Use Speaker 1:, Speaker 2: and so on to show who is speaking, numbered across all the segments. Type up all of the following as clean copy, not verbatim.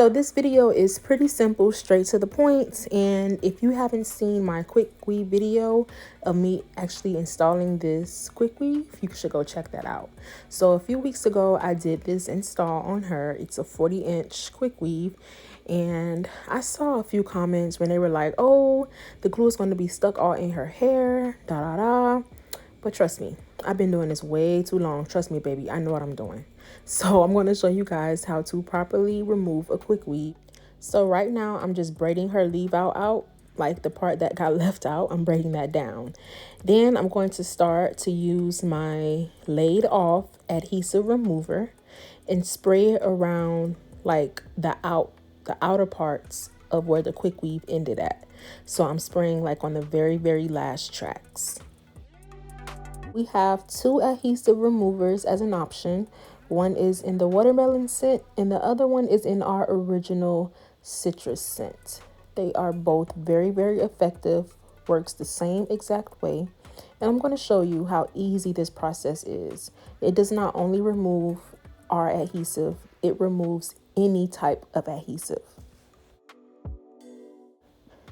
Speaker 1: So this video is pretty simple, straight to the point. And if you haven't seen my quick weave video of me actually installing this quick weave, you should go check that out. So a few weeks ago, I did this install on her. It's a 40-inch quick weave. And I saw a few comments when they were like, oh, the glue is going to be stuck all in her hair, da da da. But trust me, I've been doing this way too long. Trust me, baby, I know what I'm doing. So I'm going to show you guys how to properly remove a quick weave. So right now I'm just braiding her leave out, like the part that got left out. I'm braiding that down. Then I'm going to start to use my laid off adhesive remover and spray it around like the outer parts of where the quick weave ended at. So I'm spraying like on the very last tracks. We have 2 adhesive removers as an option. One is in the watermelon scent and the other one is in our original citrus scent. They are both very effective, works the same exact way. And I'm going to show you how easy this process is. It does not only remove our adhesive, it removes any type of adhesive.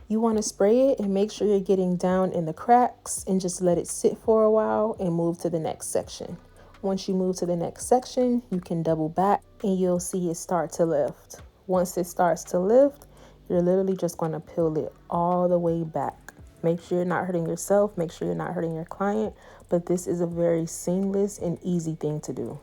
Speaker 1: You want to spray it and make sure you're getting down in the cracks and just let it sit for a while and move to the next section. Once you move to the next section, you can double back and you'll see it start to lift. Once it starts to lift, you're literally just going to peel it all the way back. Make sure you're not hurting yourself, make sure you're not hurting your client, but this is a very seamless and easy thing to do.